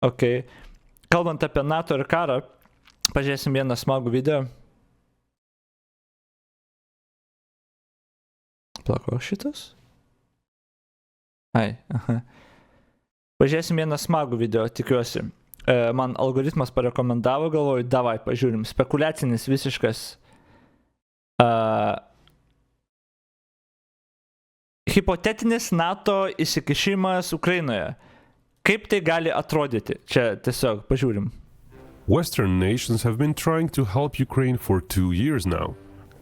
Ok. Kalbant apie NATO ir karą, pažiūrėsim vieną smagų video. Plako šitas? Ai, aha. Pažiūrėsim vieną smagų video, tikiuosi. Man algoritmas parekomendavo, galvoju, davai, pažiūrim. Spekuliacinis visiškas. Hipotetinis NATO įsikišimas Ukrainoje. Kaip tai gali atrodyti? Čia tiesiog pažiūrim. Western nations have been trying to help Ukraine for 2 years now.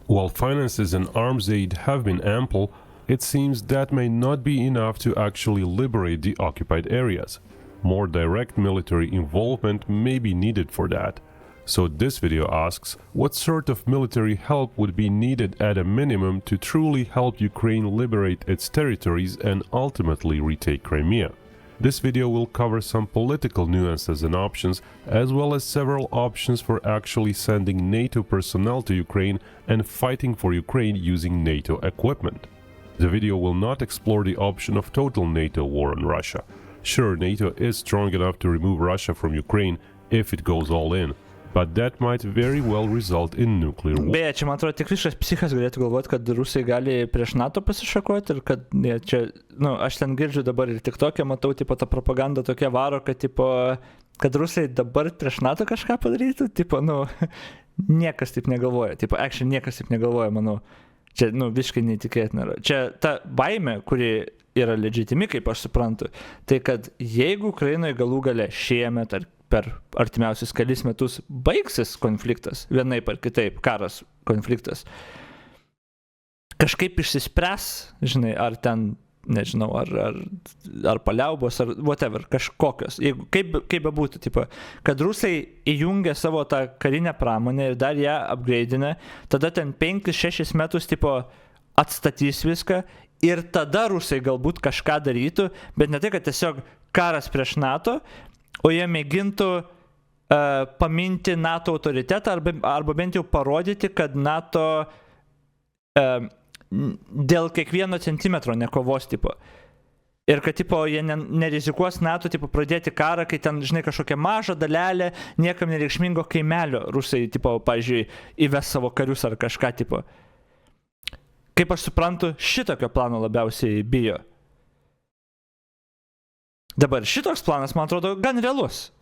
While finances and arms aid have been ample, it seems that may not be enough to actually liberate the occupied areas. More direct military involvement may be needed for that. So this video asks, what sort of military help would be needed at a minimum to truly help Ukraine liberate its territories and ultimately retake Crimea? This video will cover some political nuances and options, as well as several options for actually sending NATO personnel to Ukraine and fighting for Ukraine using NATO equipment. The video will not explore the option of total NATO war on Russia. Sure, NATO is strong enough to remove Russia from Ukraine if it goes all in, but that might very well result in nuclear war. Beje, čia man atrodo tik visiškas psichas galėtų galvoti, kad Rusai gali prieš NATO pasišakuoti ir kad čia, aš ten girdžiu dabar ir tik tokia, matau, tipo, ta propaganda tokia varo, kad, tipo, kad Rusai dabar prieš NATO kažką padarytų, tipo, niekas taip negalvoja, tipo, actually niekas taip negalvoja, manau. Čia, visiškai neįtikėtina. Čia ta baimė, kuri yra legitimi, kaip aš suprantu, tai kad jeigu Ukrainoje galų gale šiemet ar per artimiausius kelis metus baigsis konfliktas, vienaip ar kitaip, karas, konfliktas, kažkaip išsispręs, žinai, ar ten, nežinau, ar paliaubos, ar whatever, kažkokios. Jeigu, kaip bebūtų, tipo, kad Rusai įjungia savo tą karinę pramonę ir dar ją upgradeina, tada ten 5-6 metus, tipo, atstatys viską ir tada Rusai galbūt kažką darytų, bet ne tai, kad tiesiog karas prieš NATO, o jie mėgintų paminti NATO autoritetą arba bent jau parodyti, kad NATO dėl kiekvieno centimetro nekovos, tipo. Ir kad, tipo, jie nerizikuos NATO, tipo, pradėti karą, kai ten, žinai, kažkokia maža dalelė, niekam nereikšmingo kaimelio Rusai, tipo, pavyzdžiui, įves savo karius ar kažką, tipo. Kaip aš suprantu, šitokio plano labiausiai bijo. Dabar šitoks planas, man atrodo, gan realus.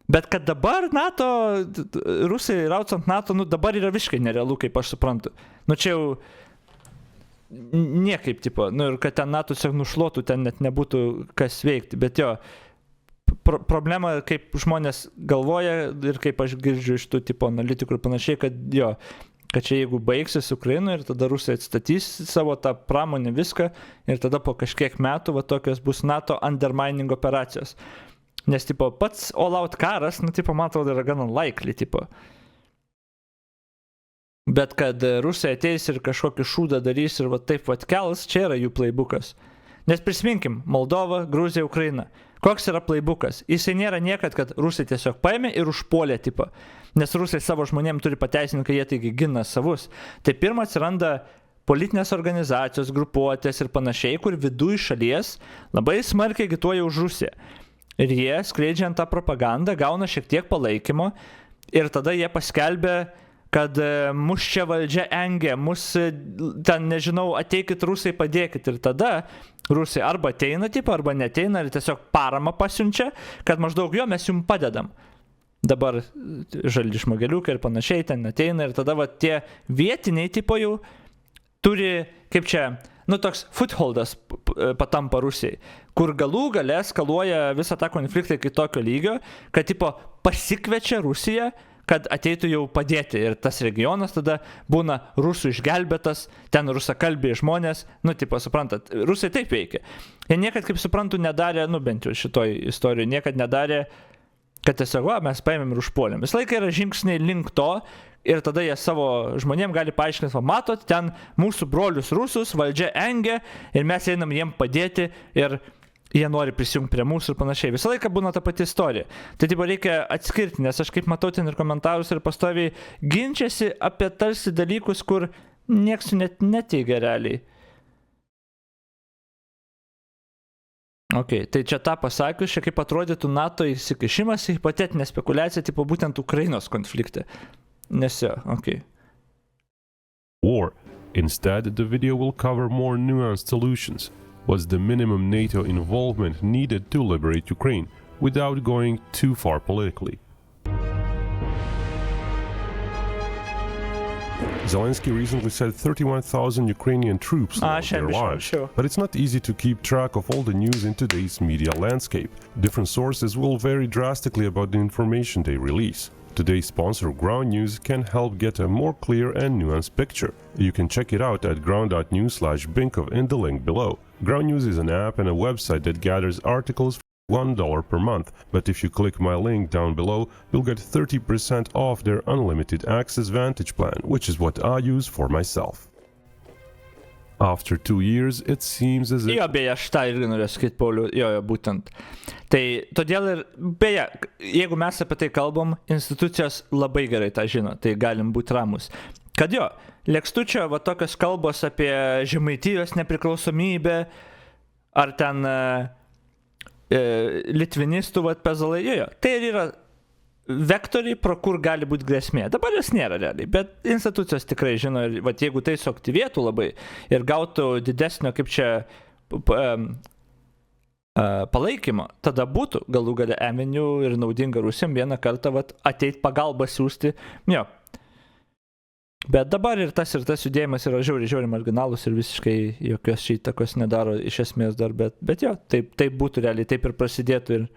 Bet kad dabar NATO, Rusai raucant NATO, dabar yra visiškai nerealu, kaip aš suprantu. Čia jau niekaip, tipo, ir kad ten NATO tiesiog nušluotų, ten net nebūtų kas veikti, bet jo, problema, kaip žmonės galvoja ir kaip aš girdžiu iš tų tipo analitikų ir panašiai, kad jo, kad čia jeigu baigsis Ukrainoje ir tada Rusai atstatys savo tą pramonę viską ir tada po kažkiek metų va tokios bus NATO undermining operacijos. Nes, tipo, pats all-out karas, tipo, man atrodo, yra gana likely, tipo. Bet kad Rusai ateis ir kažkokį šūdą darys ir va taip va kels, čia yra jų playbookas. Nes prisiminkim, Moldova, Gruzija, Ukraina. Koks yra playbookas? Jisai nėra niekad, kad Rusai tiesiog paėmė ir užpuolė, tipo. Nes Rusai savo žmonėm turi pateisinti, kad jie taigi gina savus. Tai pirmą atsiranda politinės organizacijos, grupuotės ir panašiai, kur viduj šalies labai smarkiai agituoja už Rusiją. Ir jie, skleidžiant tą propagandą, gauna šiek tiek palaikymo ir tada jie paskelbia, kad mus čia valdžia engia, mus ten, nežinau, ateikit Rusai, padėkit. Ir tada Rusai arba ateina, tipo, arba neteina ir tiesiog paramą pasiunčia, kad maždaug jo mes jums padedam. Dabar žaldi šmageliukai ir panašiai ten ateina ir tada va tie vietiniai tipo jau turi, kaip čia, toks footholdas patampa Rusijai, kur galų gale eskaluoja visą tą konfliktą iki tokio lygio, kad tipo pasikviečia Rusiją, kad ateitų jau padėti ir tas regionas tada būna rusų išgelbėtas, ten rusakalbiai žmonės, tipo, suprantat, Rusai taip veikia. Jie niekad, kaip suprantu, nedarė, bent jau šitoj istorijoje, niekad nedarė, kad tiesiog, mes paėmėm ir užpuolėm. Vis laikai yra žingsniai link to ir tada jie savo žmonėm gali paaiškinti, matot, ten mūsų brolius rusus valdžia engia ir mes einam jiem padėti ir jie nori prisijungti prie mūsų ir panašiai. Visą laiką būna ta pati istorija. Tai tipo reikia atskirti, nes aš kaip matau ten ir komentarus ir pastoviai ginčiasi apie tarsi dalykus, kur nieks net neteigia realiai. Ok, tai čia tą pasakius, čia kaip atrodytų NATO įsikišimas į hipotetinę spekulaciją, tipo būtent Ukrainos konflikte. Nes jo, ok. War. Instead, the video will cover more nuanced solutions. What's the minimum NATO involvement needed to liberate Ukraine, without going too far politically? Zelensky recently said 31,000 Ukrainian troops lost their lives, sure. but it's not easy to keep track of all the news in today's media landscape. Different sources will vary drastically about the information they release. Today's sponsor, Ground News, can help get a more clear and nuanced picture. You can check it out at ground.news/Binkov in the link below. Ground News is an app and a website that gathers articles for $1 per month, but if you click my link down below, you'll get 30% off their unlimited access Vantage plan, which is what I use for myself. After 2 years, it seems as if... Jo, beje, aš tą irgi norėjau sakyti, Pauliu, jo, būtent. Tai todėl ir, beje, jeigu mes apie tai kalbam, institucijos labai gerai tą žino, tai galim būti ramus. Kad jo, Lekstučio va tokios kalbos apie Žemaitijos nepriklausomybę, ar ten litvinistų vat pezalai, jo, tai ir yra vektoriai, pro kur gali būti grėsmė. Dabar jos nėra realiai, bet institucijos tikrai žino, vat jeigu tai suaktyvėtų labai ir gautų didesnio, kaip čia, palaikymo, tada būtų galų gale eminių ir naudinga Rusijam vieną kartą vat ateit pagalbą siūsti, jo. Bet dabar ir tas judėjimas yra žiauriai marginalus ir visiškai jokios įtakos nedaro iš esmės dar, bet jo, taip būtų realiai, taip ir prasidėtų ir...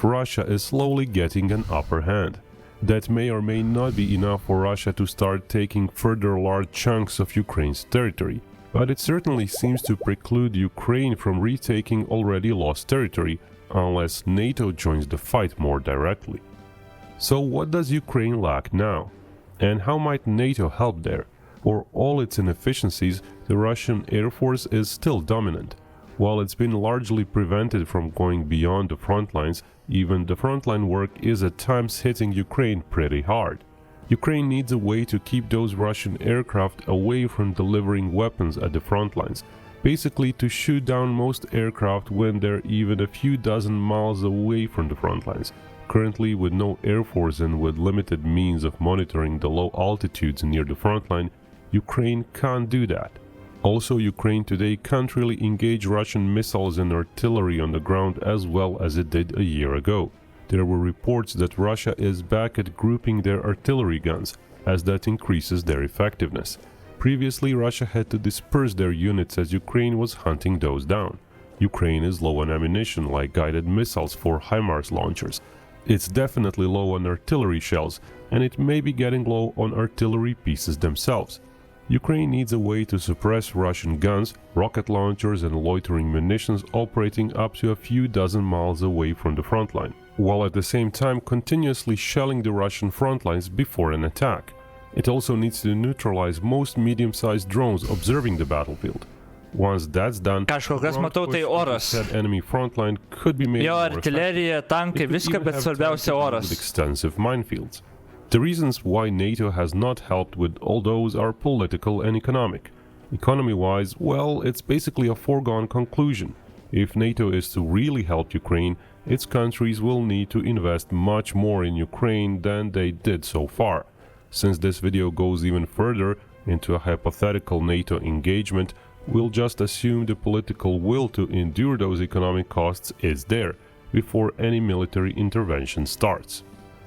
Russia is slowly getting an upper hand. That may or may not be enough for Russia to start taking further large chunks of Ukraine's territory, but it certainly seems to preclude Ukraine from retaking already lost territory, unless NATO joins the fight more directly. So what does Ukraine lack now? And how might NATO help there? For all its inefficiencies, the Russian Air Force is still dominant. While it's been largely prevented from going beyond the front lines, even the frontline work is at times hitting Ukraine pretty hard. Ukraine needs a way to keep those Russian aircraft away from delivering weapons at the front lines, basically to shoot down most aircraft when they're even a few dozen miles away from the front lines. Currently, with no air force and with limited means of monitoring the low altitudes near the front line, Ukraine can't do that. Also, Ukraine today can't really engage Russian missiles and artillery on the ground as well as it did a year ago. There were reports that Russia is back at grouping their artillery guns, as that increases their effectiveness. Previously, Russia had to disperse their units as Ukraine was hunting those down. Ukraine is low on ammunition like guided missiles for HIMARS launchers. It's definitely low on artillery shells, and it may be getting low on artillery pieces themselves. Ukraine needs a way to suppress Russian guns, rocket launchers and loitering munitions operating up to a few dozen miles away from the front line, while at the same time continuously shelling the Russian front lines before an attack. It also needs to neutralize most medium-sized drones observing the battlefield. Once that's done, kažkokias matau tai oras. Enemy frontline could be made jo artilerija, tankai, viską, bet svarbiausia oras. Extensive minefields. The reasons why NATO has not helped with all those are political and economic. Economy-wise, well, it's basically a foregone conclusion. If NATO is to really help Ukraine, its countries will need to invest much more in Ukraine than they did so far. Since this video goes even further into a hypothetical NATO engagement, we'll just assume the political will to endure those economic costs is there before any military intervention starts.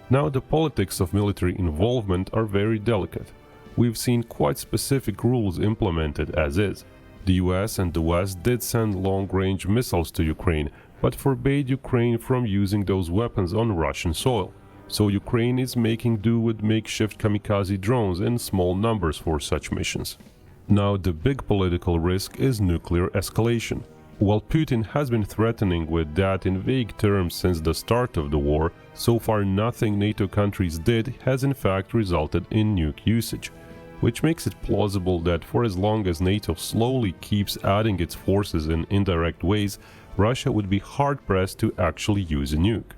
Now, the politics of military involvement are very delicate. We've seen quite specific rules implemented as is. The US and the West did send long-range missiles to Ukraine, but forbade Ukraine from using those weapons on Russian soil. So Ukraine is making do with makeshift kamikaze drones in small numbers for such missions. Now, the big political risk is nuclear escalation. While Putin has been threatening with that in vague terms since the start of the war, so far nothing NATO countries did has in fact resulted in nuke usage, which makes it plausible that for as long as NATO slowly keeps adding its forces in indirect ways, Russia would be hard-pressed to actually use a nuke.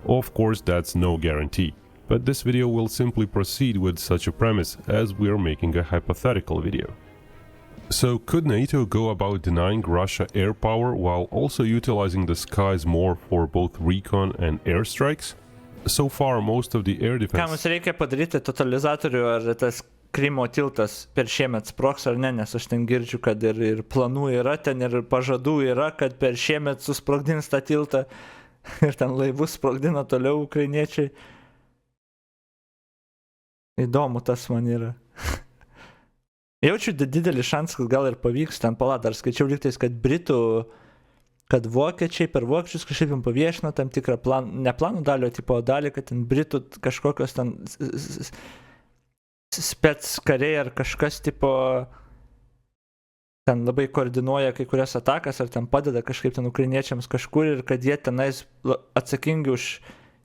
Of course, that's no guarantee, but this video will simply proceed with such a premise as we are making a hypothetical video. So could NATO go about denying Russia air power while also utilizing the skies more for both recon and airstrikes? So far, most of the air Ką defense... mums reikia padaryti, totalizatorių, ar tas Krymo tiltas per šiemet sprogs ar ne, nes aš ten girdžiu, kad ir planų yra, ten ir pažadų yra, kad per šiemet susprogdins tą tiltą ir ten laivus sprogdina toliau ukrainiečiai. Įdomu tas man yra. Jaučiu didelį šansą, kad gal ir pavyks ten dar skaičiau lygtais, kad Britų, kad vokiečiai per vokiečius kažkaip jums paviešino tam tikrą ne planų dalį, o tipo dalį, kad ten Britų kažkokios ten spec kariai ar kažkas tipo ten labai koordinuoja kai kurias atakas ar ten padeda kažkaip ten ukrainiečiams kažkur ir kad jie tenais atsakingi už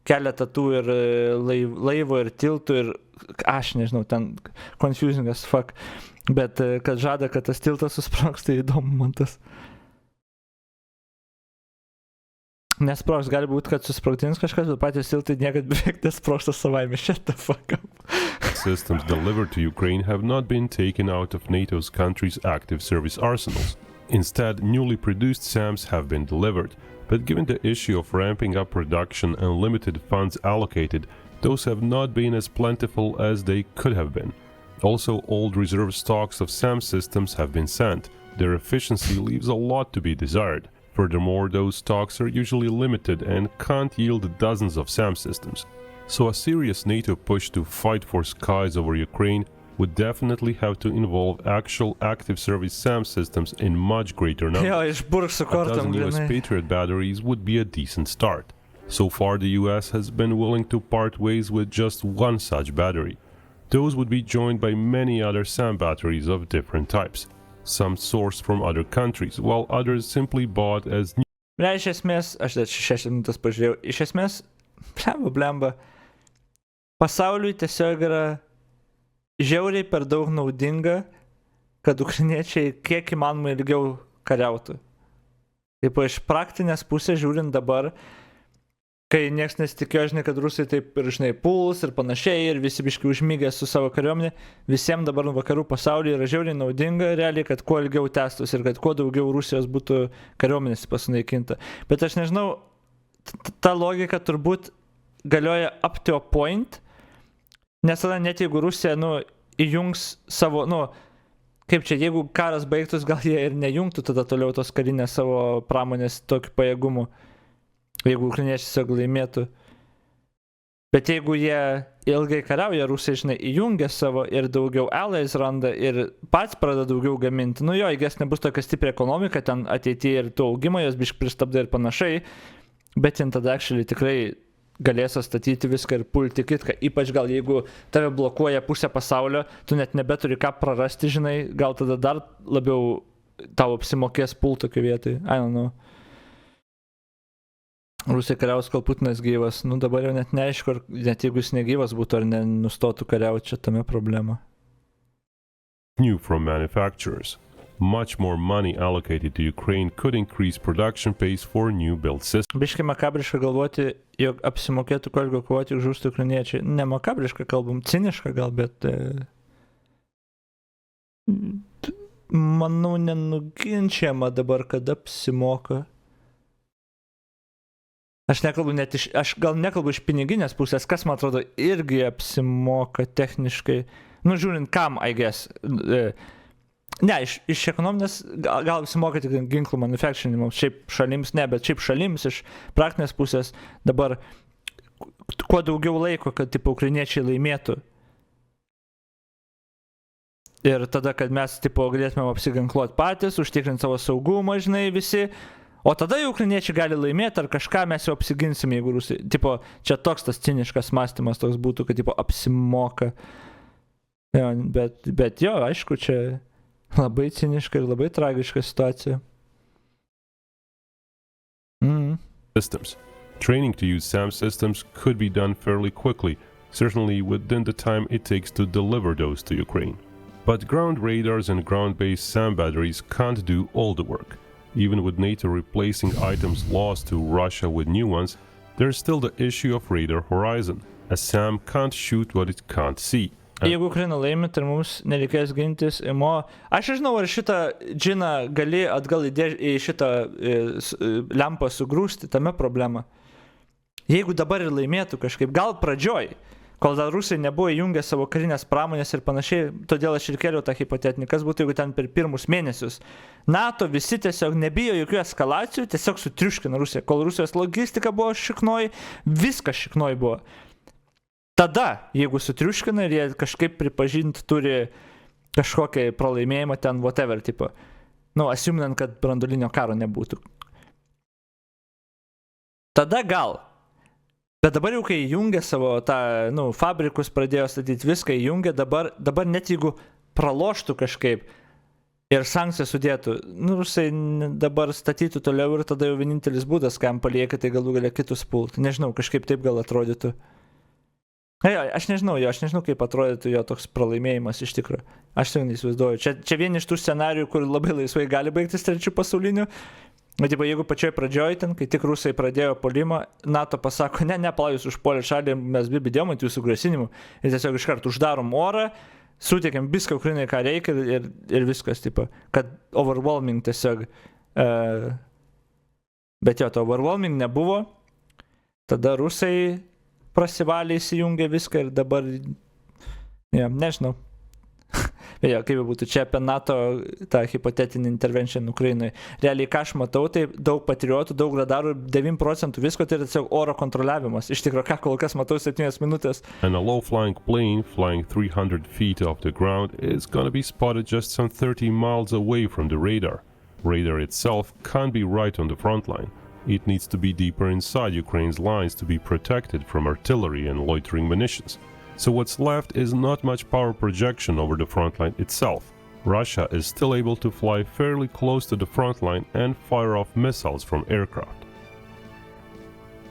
keletą tų ir laivo ir tiltų ir aš nežinau, ten confusing as fuck. Bet kad žada, kad tas tiltas susprogs, tai įdomu man tas. Nesprogs, gali būti, kad susprogdins kažkas, bet patys tiltai niekad beveik nesprogsta savaime. Shut the fuck up. Systems delivered to Ukraine have not been taken out of NATO's country's active service arsenals. Instead, newly produced SAMs have been delivered. But given the issue of ramping up production and limited funds allocated, those have not been as plentiful as they could have been. Also, old reserve stocks of SAM systems have been sent. Their efficiency leaves a lot to be desired. Furthermore, those stocks are usually limited and can't yield dozens of SAM systems. So a serious NATO push to fight for skies over Ukraine would definitely have to involve actual active service SAM systems in much greater numbers. Jo, išburk su A kortom, dozen US grinai. Patriot batteries would be a decent start. So far, the US has been willing to part ways with just one such battery. Those would be joined by many other SAM batteries of different types, some sourced from other countries, while others simply bought as new. Iš esmės, aš dar 6 minutės pažiūrėjau, iš esmės, blemba, pasauliui tiesiog yra žiauriai per daug naudinga, kad ukrainiečiai kiek įmanoma ilgiau kariautų. Taip, iš praktinės pusės žiūrint dabar, kai nieks nesitikėjo, žinai, kad rusai taip ir, žinai, puls ir panašiai, ir visi biškai užmygę su savo kariuomenė, visiems dabar vakarų pasaulyje yra žiauriai naudinga, realiai, kad kuo ilgiau tęstus ir kad kuo daugiau Rusijos būtų kariuomenės pasunaikinta. Bet aš nežinau, ta logika turbūt galioja up to a point, nes tada net jeigu Rusija, įjungs savo, kaip čia, jeigu karas baigtus, gal jie ir nejungtų tada toliau tos karinės savo pramonės tokių pajėgumų. Jeigu ukrainiečiai tiesiog laimėtų. Bet jeigu jie ilgai kariauja, rusai, žinai, įjungia savo ir daugiau allies randa ir pats pradeda daugiau gaminti. Jo, įgės nebus tokia stipri ekonomika, ten ateityje ir tų augimo jos biškai pristabda ir panašiai, bet jin tada actually tikrai galės atstatyti viską ir pulti kitką. Ypač gal jeigu tave blokuoja pusę pasaulio, tu net nebeturi ką prarasti, žinai, gal tada dar labiau tau apsimokės pult tokiu vietoj. I don't know. Rusija kariaus, kol Putinas gyvas. Dabar jau net neaišku, ar net jeigu jis negyvas būtų, ar nenustotų kariauti, čia tame problema. New from manufacturers. Much more money allocated to Ukraine could increase production pace for new build systems. Biškai makabriška galvoti, jog apsimokėtų kuo ilgiau kovoti, jog žūstų ukrainiečiai. Ne makabriška kalbam, ciniška gal, bet manau nenuginčiama dabar, kad apsimoka. Aš gal nekalbu iš piniginės pusės, kas man atrodo irgi apsimoka techniškai. Žiūrint kam, I guess. Ne, iš ekonominės gal apsimoka tik ginklų manufacturing, šiaip šalims ne, bet šiaip šalims iš praktinės pusės dabar kuo daugiau laiko, kad ukrainiečiai laimėtų. Ir tada, kad mes galėtume apsiginkluoti patys, užtikrinti savo saugumą, žinai, visi. O tada jau ukrainiečiai gali laimėti ar kažką mes jau apsiginsim, jeigu rusai. Čia toks tas ciniškas mąstymas toks būtų, kad apsimoka. Jo, bet jo, aišku, čia labai ciniška ir labai tragiška situacija. Systems. Training to use SAM systems could be done fairly quickly, certainly within the time it takes to deliver those to Ukraine. But ground radars and ground-based SAM batteries can't do all the work. Even with NATO replacing items lost to Russia with new ones, there's still the issue of radar horizon. A SAM can't shoot what it can't see. Jeigu Ukraina laimi, tai mums nereikės gintis. Aš nežinau, ar šitą džiną gali atgal į šitą lempą sugrūsti, tame problema. Jeigu dabar ir laimėtų kažkaip, gal pradžioj, kol dar rusai nebuvo įjungę savo karinės pramonės ir panašiai, todėl aš ir keliu tą hipotetinį, kas būtų, jeigu ten per pirmus mėnesius NATO visi tiesiog nebijo jokių eskalacijų, tiesiog sutriuškina Rusiją, kol Rusijos logistika buvo šiknoj, viskas šiknoj buvo. Tada, jeigu sutriuškina ir jie kažkaip pripažinti turi kažkokį pralaimėjimą ten whatever, tipo, asiminant, kad branduolinio karo nebūtų. Tada gal. Bet dabar jau, kai įjungė savo tą, fabrikus pradėjo statyti, viską įjungė, dabar net jeigu praloštų kažkaip ir sankcijas sudėtų, rusai dabar statytų toliau ir tada jau vienintelis būdas, kam palieka, tai galų galia kitus pult. Nežinau, kažkaip taip gal atrodytų. Aš nežinau, kaip atrodytų jo toks pralaimėjimas iš tikrųjų. Aš tai neįsivaizduoju. Čia vieni iš tų scenarijų, kur labai laisvai gali baigtis trečių pasaulinių. Bet jeigu pačioj pradžioj ten, kai tik rusai pradėjo puolimą, NATO pasako, ne, palaujus užpuolė šalį, mes bidėjom ant jūsų grasinimų. Ir tiesiog iškart uždarom orą, suteikiam viską Ukrainai, ką reikia ir viskas, tipo, kad overwhelming tiesiog. Bet jo, to overwhelming nebuvo. Tada rusai prasivalė, įsijungė viską ir dabar, nežinau. Bet jo, kaip būtų čia apie NATO tą hipotetinį intervention Ukrainai. Realiai, ką aš matau, tai daug patriotų, daug radarų, 9% visko, tai yra tiesiog oro kontroliavimas. Iš tikrųjų, ką kol kas matau 7 minutės. And a low-flying plane flying 300 feet off the ground is gonna be spotted just some 30 miles away from the radar. Radar itself can't be right on the front line. It needs to be deeper inside Ukraine's lines to be protected from artillery and loitering munitions. So what's left is not much power projection over the front line itself. Russia is still able to fly fairly close to the front line and fire off missiles from aircraft.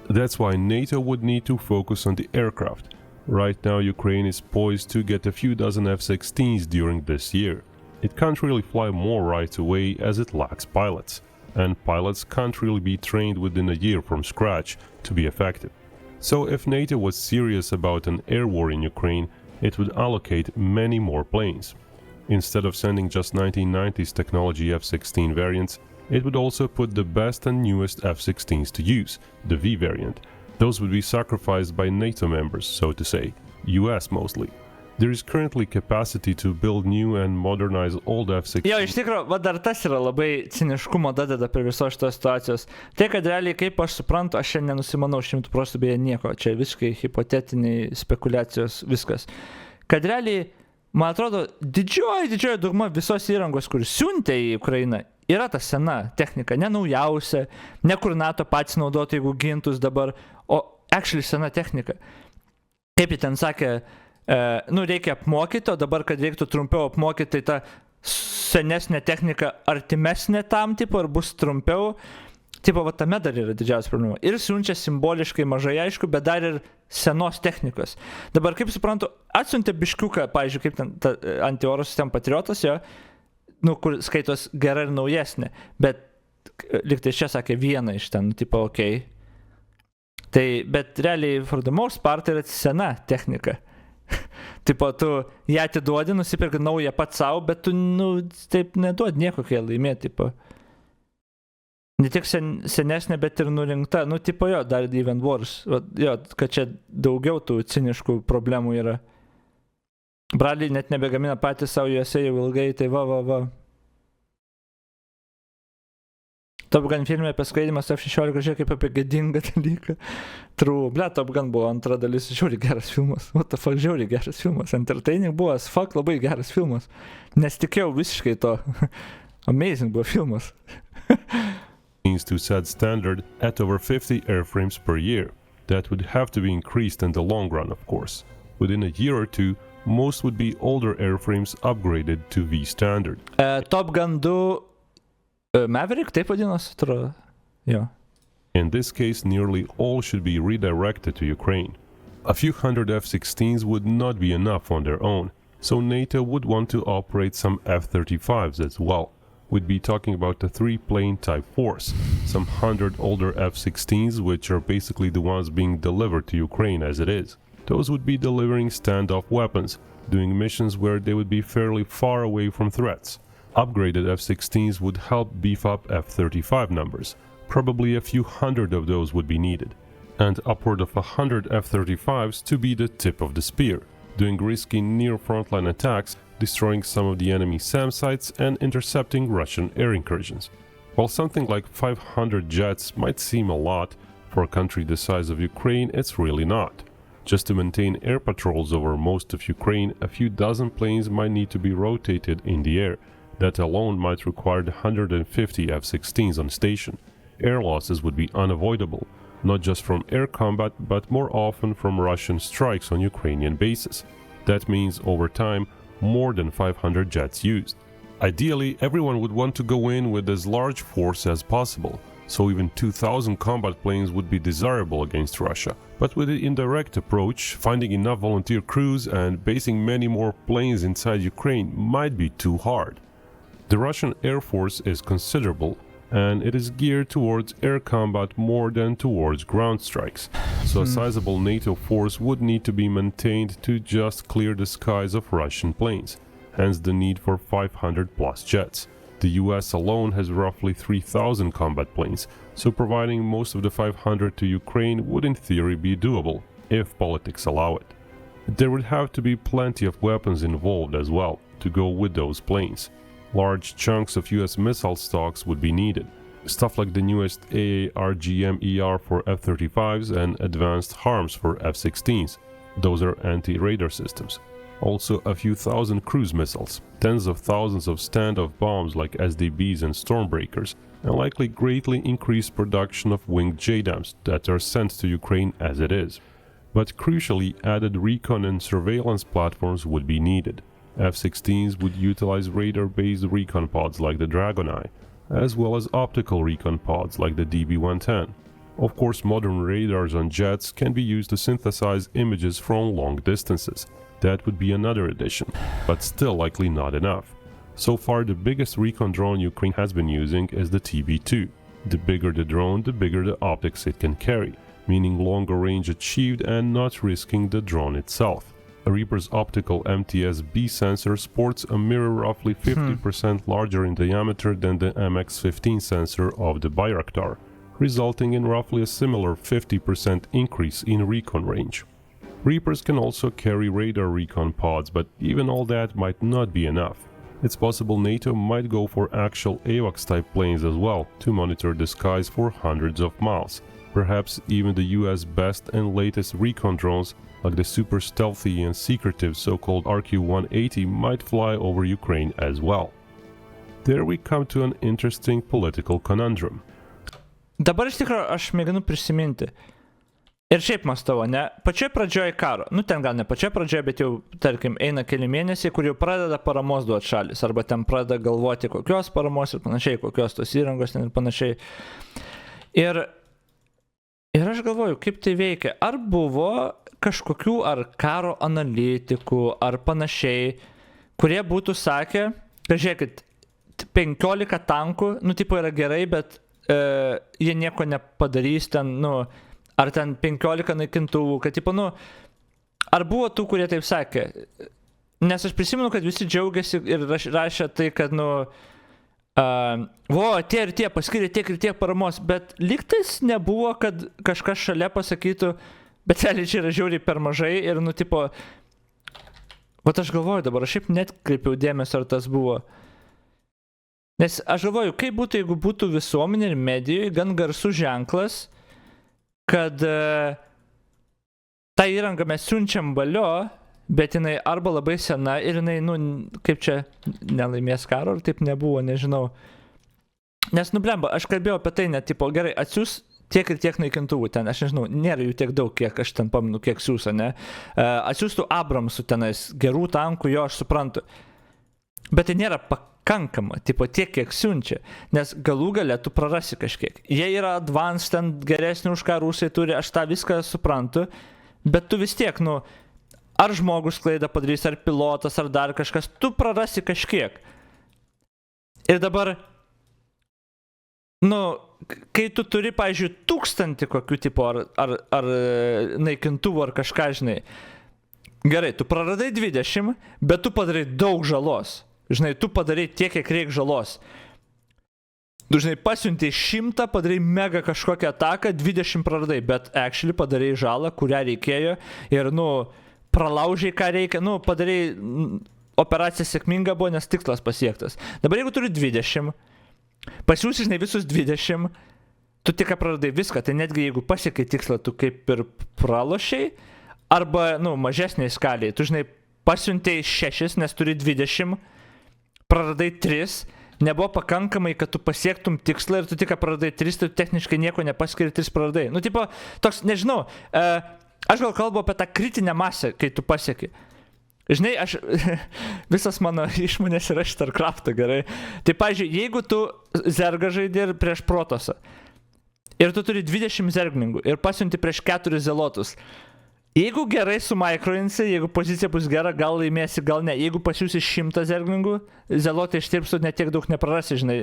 That's why NATO would need to focus on the aircraft. Right now Ukraine is poised to get a few dozen F-16s during this year. It can't really fly more right away as it lacks pilots. And pilots can't really be trained within a year from scratch to be effective. So if NATO was serious about an air war in Ukraine, it would allocate many more planes. Instead of sending just 1990s technology F-16 variants, it would also put the best and newest F-16s to use, the V variant. Those would be sacrificed by NATO members, so to say, US mostly. There is currently capacity to build new and modernize old F-16. Jo, iš tikrųjų, dar tas yra labai ciniškumo dadeda prie visos šitos situacijos. Tai, kad realiai, kaip aš suprantu, aš šiandien nenusimanau 100% beje nieko. Čia visiškai hipotetiniai spekulacijos, viskas. Kad realiai, man atrodo, didžioji dauguma visos įrangos, kur siuntė į Ukrainą, yra ta sena technika, ne naujausia, ne kur NATO patys naudotų, jeigu gintus dabar, o actually sena technika. Kaip jie ten sakė, reikia apmokyti, o dabar, kad reiktų trumpiau apmokyti, tai ta senesnė technika artimesnė tam, tipo, ar bus trumpiau, tipo, va tame dar yra didžiausia problema. Ir siunčia simboliškai mažai, aišku, bet dar ir senos technikos. Dabar, kaip suprantu, atsiuntė biškiuką, pavyzdžiui, kaip ten antioro sistema Patriotas, jo, kur skaitos gera ir naujesnė, bet liktai čia sakė vieną iš ten, tipo, okei. Tai, bet realiai, for the most part, yra sena technika. Tipo, tu ją atiduodi, nusipirki naują pats savo, bet tu, taip neduodi nieko, kai laimė, tipo. Ne tik senesnė, bet ir nurinkta, tipo jo, dar even worse. Jo, kad čia daugiau tų ciniškų problemų yra. Braliai net nebegamina patys savo juose jau ilgai, tai va. Top Gun filme apie skaidimas F-16 žiūrėk kaip apie gėdingą dalyką. True. Top Gun buvo antra dalis, žiauriai geras filmas. What the fuck, žiauriai geras filmas. Entertaining buvo, as fuck, labai geras filmas. Nesitikėjau visiškai to. Amazing buvo filmas. To set standard at over 50 airframes per year. That would have to be increased in the long run, of course. Within a year or two, most would be older airframes upgraded to V standard. Top Gun 2 Maverick, taip vadinosi, atrodo. Jo. In this case, nearly all should be redirected to Ukraine. A few hundred F-16s would not be enough on their own, so NATO would want to operate some F-35s as well. We'd be talking about a 3-plane type force, some 100 older F-16s, which are basically the ones being delivered to Ukraine as it is. Those would be delivering standoff weapons, doing missions where they would be fairly far away from threats. Upgraded F-16s would help beef up F-35 numbers. Probably a few hundred of those would be needed. And upward of 100 F-35s to be the tip of the spear, doing risky near-frontline attacks, destroying some of the enemy SAM sites and intercepting Russian air incursions. While something like 500 jets might seem a lot, for a country the size of Ukraine it's really not. Just to maintain air patrols over most of Ukraine, a few dozen planes might need to be rotated in the air. That alone might require 150 F-16s on station. Air losses would be unavoidable, not just from air combat, but more often from Russian strikes on Ukrainian bases. That means, over time, more than 500 jets used. Ideally, everyone would want to go in with as large force as possible, so even 2,000 combat planes would be desirable against Russia. But with the indirect approach, finding enough volunteer crews and basing many more planes inside Ukraine might be too hard. The Russian Air Force is considerable, and it is geared towards air combat more than towards ground strikes. So a sizable NATO force would need to be maintained to just clear the skies of Russian planes, hence the need for 500 plus jets. The US alone has roughly 3,000 combat planes, so providing most of the 500 to Ukraine would in theory be doable, if politics allow it. There would have to be plenty of weapons involved as well, to go with those planes. Large chunks of US missile stocks would be needed. Stuff like the newest AARGM-ER for F-35s and advanced HARMs for F-16s. Those are anti-radar systems. Also a few thousand cruise missiles, tens of thousands of standoff bombs like SDBs and Stormbreakers, and likely greatly increased production of winged JDAMs that are sent to Ukraine as it is. But crucially, added recon and surveillance platforms would be needed. F-16s would utilize radar-based recon pods like the Dragon Eye, as well as optical recon pods like the DB-110. Of course, modern radars on jets can be used to synthesize images from long distances. That would be another addition, but still likely not enough. So far, the biggest recon drone Ukraine has been using is the TB2. The bigger the drone, the bigger the optics it can carry, meaning longer range achieved and not risking the drone itself. Reaper's optical MTS-B sensor sports a mirror roughly 50% larger in diameter than the MX-15 sensor of the Bayraktar, resulting in roughly a similar 50% increase in recon range. Reapers can also carry radar recon pods, but even all that might not be enough. It's possible NATO might go for actual AWACS-type planes as well to monitor the skies for hundreds of miles. Perhaps even the US best and latest recon drones like the super stealthy and secretive so-called RQ-180 might fly over Ukraine as well. There we come to an interesting political conundrum. Dabar iš tikrųjų aš mėginu prisiminti. Ir šiaip mąstau, ne? Pačioj pradžioj karo, ten gal ne pačioj pradžioj, bet jau, tarkim, eina keli mėnesiai, kur jau pradeda paramos duoti šalis, arba ten pradeda galvoti kokios paramos ir panašiai, kokios tos įrangos ten ir panašiai. Ir aš galvoju, kaip tai veikia. Ar buvo kažkokių ar karo analitikų, ar panašiai, kurie būtų sakę, kad žiūrėkit, 15 tankų, tipo yra gerai, bet jie nieko nepadarys ten, ar ten 15 naikintuvų, kad tipo, ar buvo tų, kurie taip sakė? Nes aš prisimenu, kad visi džiaugiasi ir rašė tai, kad, tie ir tie paskiria tiek ir tiek paramos, bet lygtais nebuvo, kad kažkas šalia pasakytų, bet realiai čia yra žiauriai per mažai ir, tipo, aš galvoju dabar, aš šiaip net kreipiau dėmesio, ar tas buvo. Nes aš galvoju, kaip būtų, jeigu būtų visuomenė ir medijoje gan garsus ženklas, kad tą įrangą mes siunčiam valio, bet jinai arba labai sena ir jinai, kaip čia, nelaimės karo, ar taip nebuvo, nežinau. Nes, blemba, aš kalbėjau apie tai, net, tipo, gerai, atsiūs tiek ir tiek naikintuvų ten, aš nežinau, nėra jų tiek daug, kiek aš ten paminu, kiek siūsa, ne? Atsiūstų Abramsų tenais, gerų tankų, jo, aš suprantu. Bet tai nėra pakankama, tipo, tiek, kiek siunčia, nes galų gale tu prarasi kažkiek. Jie yra advanced, ten geresnį už ką rusai turi, aš tą viską suprantu, bet tu vis tiek, ar žmogus klaidą padarys, ar pilotas, ar dar kažkas, tu prarasi kažkiek. Ir dabar, kai tu turi, pavyzdžiui, 1000 kokių tipo, ar naikintuvų, ar kažką, žinai, Gerai, tu praradai 20, bet tu padarai daug žalos. Žinai, tu padarai tiek, kiek reikia žalos. Tu, žinai, pasiuntei 100, padarai mega kažkokią ataką, 20 praradai, bet actually padarai žalą, kurią reikėjo ir, pralaužiai, ką reikia, padarai, operacija sėkminga buvo, nes tikslas pasiektas. Dabar jeigu turi 20, pasiūsi, žinai, visus 20, tu tik praradai viską, tai netgi jeigu pasiekai tikslą, tu kaip ir pralošiai, arba, mažesniai skaliai, tu, žinai, pasiuntei 6, nes turi 20, praradai 3, nebuvo pakankamai, kad tu pasiektum tikslą ir tu tik praradai 3, tai tu techniškai nieko nepaskiri, 3 praradai. Tipo, toks, nežinau, aš gal kalbu apie tą kritinę masę, kai tu pasieki. Žinai, visas mano išmonės yra StarCraft'o, gerai. Tai, pavyzdžiui, jeigu tu zergą žaidži ir prieš protosą, ir tu turi 20 zerglingų ir pasiunti prieš 4 zelotus, jeigu gerai sumikroinsi, jeigu pozicija bus gera, gal laimėsi, gal ne. Jeigu pasiūsi 100 zerglingų, zelotai ištirpstų, net tiek daug neprarasi, žinai.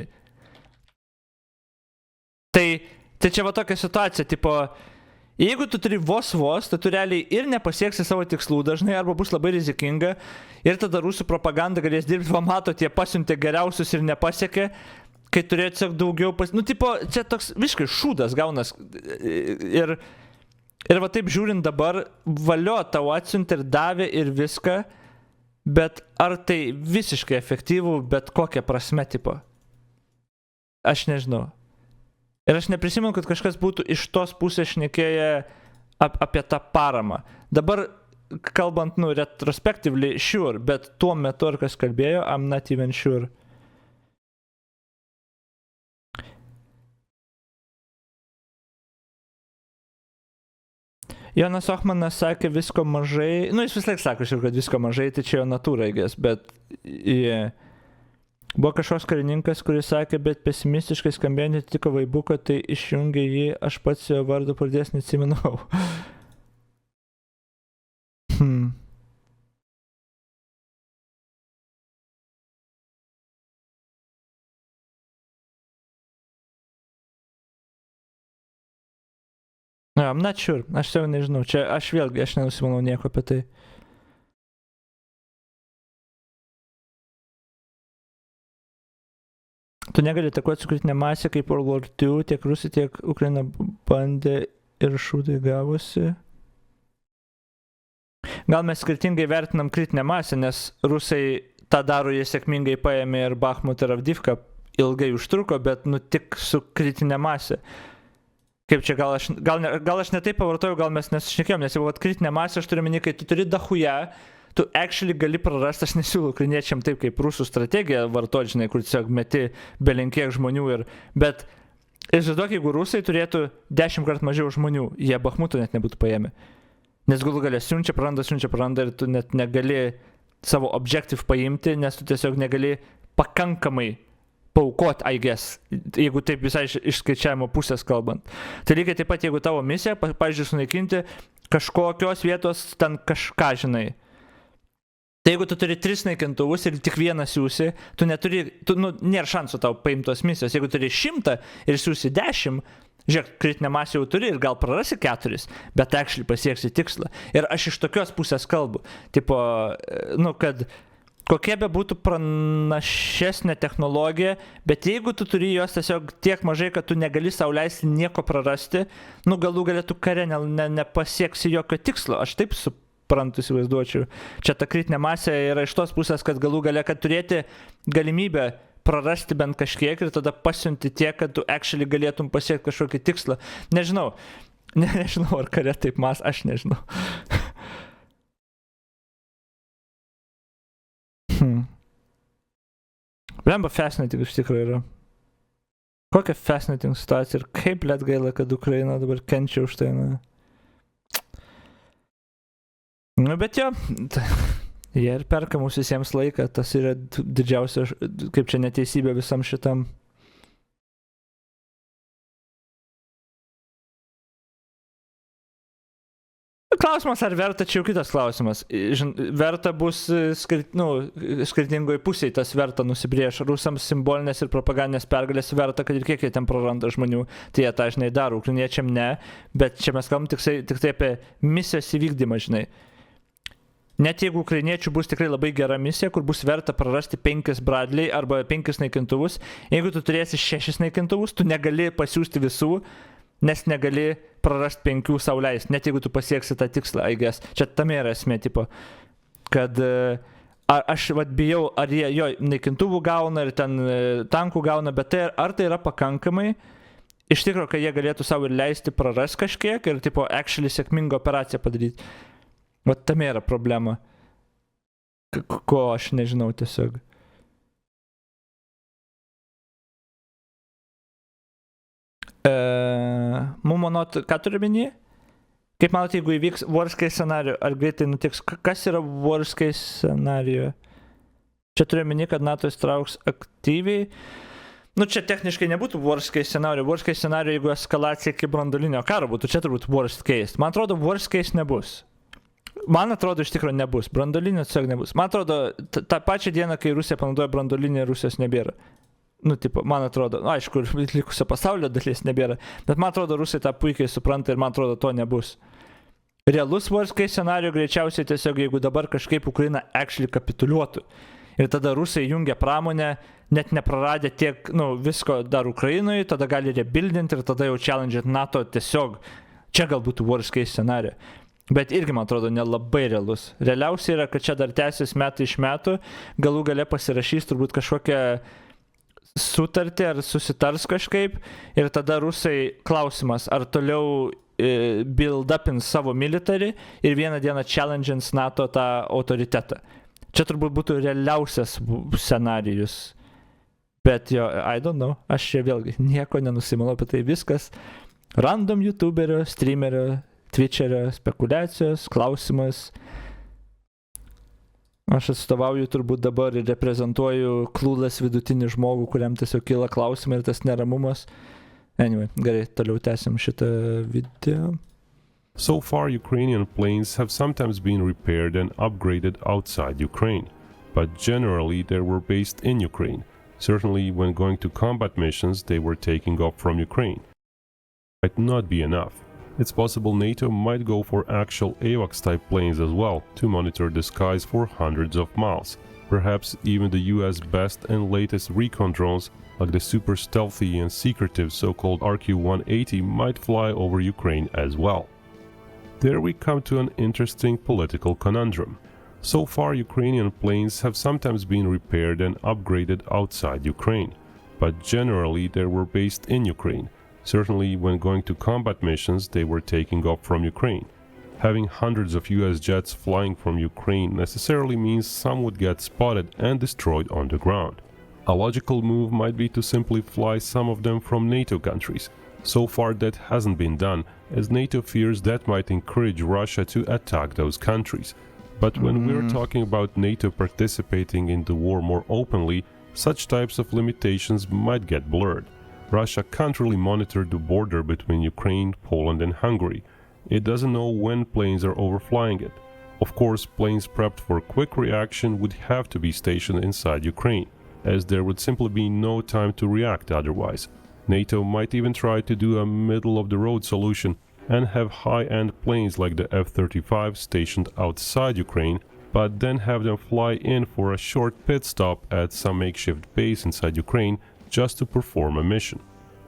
Tai čia va tokia situacija, tipo, jeigu tu turi vos, tai tu realiai ir nepasieksi savo tikslų dažnai, arba bus labai rizikinga, ir tada rusų propaganda galės dirbti, va mato, tie pasiuntė geriausius ir nepasiekė, kai turėjo tiesiog daugiau tipo, čia toks visiškai šūdas gaunas. Ir va taip žiūrint dabar, valio tau atsiuntė ir davė ir viską, bet ar tai visiškai efektyvų, bet kokią prasme, tipo? Aš nežinau. Ir aš neprisimenu, kad kažkas būtų iš tos pusės šnekėję apie tą paramą. Dabar, kalbant, retrospectively, sure, bet tuo metu, ar kas kalbėjo, I'm not even sure. Jonas Ochmanas sakė visko mažai, jis vis laik sako, kad visko mažai, tai čia jo natūra, bet buvo kažkoks karininkas, kuris sakė, bet pesimistiškai skambėjant tiko vaibuką, tai išjungė jį, aš pats jo vardu pradės neatsiminau. I'm not sure, aš jau nežinau, čia aš nenusimanau nieko apie tai. Tu negali atakuoti su kritinė masė, kaip World War II, tiek Rusija, tiek Ukraina bandė ir šūdai gavosi. Gal mes skirtingai vertinam kritinę masę, nes rusai tą daro, jie sėkmingai paėmė ir Bachmut ir Avdivką, ilgai užtruko, bet tik su kritinė masė. Kaip čia, gal aš ne taip pavartojau, gal mes nesušnekėjom, nes jau kritinė masė, aš turiu meni, kai tu turi dahuja, tu actually gali prarasti, aš nesiūlau ukrainiečiam taip kaip rusų strategija vartoti, žinai, kur tiesiog meti belenkiek žmonių bet įsivaizduok, jeigu rusai turėtų 10 kart mažiau žmonių, jie Bachmuto net nebūtų paėmę. Nes galų galia siunčia, praranda ir tu net negali savo objective paimti, nes tu tiesiog negali pakankamai paukot, I guess, jeigu taip visai iš skaičiavimo pusės kalbant. Tai lygiai taip pat, jeigu tavo misija, pavyzdžiui, sunaikinti kažkokios vietos, ten kažką, žinai. Tai jeigu tu turi 3 naikintuvus ir tik vieną siūsi, tu neturi, nėra šansų tau paimti tos misijos. Jeigu turi 100 ir siūsi 10, žiūrėk, kritinę masę jau turi ir gal prarasi 4, bet actually pasieksi tikslą. Ir aš iš tokios pusės kalbu. Tipo, kad kokia be būtų pranašesnė technologija, bet jeigu tu turi jos tiesiog tiek mažai, kad tu negali sau leisti nieko prarasti, galų galėtų kare nepasieksi jokio tikslo. Aš taip suprantu, įsivaizduočiau. Čia ta kritinė masė yra iš tos pusės, kad galų galė, kad turėti galimybę prarasti bent kažkiek ir tada pasiunti tiek, kad tu actually galėtum pasiekti kažkokį tikslą. Nežinau, ar kare taip aš nežinau. Blemba fascinating iš tikrųjų yra. Kokia fascinating situacija ir kaip gaila, kad Ukraina dabar kenčia už tai. Bet jo, jie ir perka mūsų visiems laiką, tas yra didžiausia, kaip čia neteisybė visam šitam. Klausimas, ar verta, čia jau kitas klausimas. Verta bus skirtingoje pusėje, tas verta nusibrieš. Rusams simbolinės ir propagandinės pergalės verta, kad ir kiek jie ten praranda žmonių, tai jie tą, žinai, daro. Ukrainiečiam ne, bet čia mes kalbam tik tai apie misijos įvykdymą, žinai. net jeigu ukrainiečių bus tikrai labai gera misija, kur bus verta prarasti 5 Bradley arba 5 naikintuvus, jeigu tu turėsi 6 naikintuvus, tu negali pasiųsti visų, nes negali prarasti 5 sau leist, net jeigu tu pasieksi tą tikslą, I guess. Čia tame yra esmė, tipo, kad aš bijau, ar jie jo naikintuvų gauna ir ten tankų gauna, bet tai, ar tai yra pakankamai, iš tikrųjų, kad jie galėtų savo ir leisti praras kažkiek ir, tipo, actually sėkmingą operaciją padaryti. Vat tame yra problema. Ko aš nežinau tiesiog. Mumonot, ką turi minį? Kaip manote, jeigu įvyks worst case scenario, ar greitai nutiks? Kas yra worst case scenario? Čia turiu minį, kad NATO įstrauks aktyviai. Nu, čia techniškai nebūtų worst case scenario. Worst case scenario, jeigu eskalacija iki branduolinio karo būtų, čia turbūt worst case. Man atrodo, worst case nebus. Man atrodo, iš tikrųjų nebus. Branduolinio tiesiog nebus. Man atrodo, tą pačią dieną, kai Rusija panaudoja branduolinį, Rusijos nebėra. Nu, tipo, man atrodo, nu, aišku, likusio pasaulio dalis nebėra, bet man atrodo, Rusai tą puikiai supranta ir man atrodo, to nebus. Realus worst case scenario greičiausiai tiesiog, jeigu dabar kažkaip Ukraina actually kapituliuotų. Ir tada Rusai jungia pramonę, net nepraradę tiek, nu, visko dar Ukrainoje, tada gali rebuildinti ir tada jau challenge NATO tiesiog. Čia gal būtų worst case scenario. Bet irgi, man atrodo, nelabai realus. Realiausiai yra, kad čia dar tęsis metai iš metų, galų gale pasirašys turbūt kažkokią sutartį ar susitars kažkaip ir tada Rusai klausimas, ar toliau build-upins savo military ir vieną dieną challenge'ins NATO tą autoritetą. Čia turbūt būtų realiausias scenarijus. Bet jo, I don't know, aš čia vėlgi nieko nenusimalau apie tai, viskas random youtuberio, streamerio, twitcherio spekulacijos, klausimas. Aš atstovauju turbūt dabar ir reprezentuoju clueless vidutinį žmogų, kuriam tiesiog kyla klausimai ir tas neramumas. Anyway, gerai, toliau tęsim šitą video. So far, Ukrainian planes have sometimes been repaired and upgraded outside Ukraine, but generally they were based in Ukraine. Certainly, when going to combat missions, they were taking off from Ukraine. Might not be enough. It's possible NATO might go for actual AWACS-type planes as well to monitor the skies for hundreds of miles. Perhaps even the US best and latest recon drones, like the super stealthy and secretive so-called RQ-180, might fly over Ukraine as well. There we come to an interesting political conundrum. So far, Ukrainian planes have sometimes been repaired and upgraded outside Ukraine, but generally they were based in Ukraine. Certainly, when going to combat missions, they were taking off from Ukraine. Having hundreds of US jets flying from Ukraine necessarily means some would get spotted and destroyed on the ground. A logical move might be to simply fly some of them from NATO countries. So far that hasn't been done, as NATO fears that might encourage Russia to attack those countries. But when we're talking about NATO participating in the war more openly, such types of limitations might get blurred. Russia can't really monitor the border between Ukraine, Poland and Hungary. It doesn't know when planes are overflying it. Of course, planes prepped for quick reaction would have to be stationed inside Ukraine, as there would simply be no time to react otherwise. NATO might even try to do a middle-of-the-road solution and have high-end planes like the F-35 stationed outside Ukraine, but then have them fly in for a short pit stop at some makeshift base inside Ukraine just to perform a mission.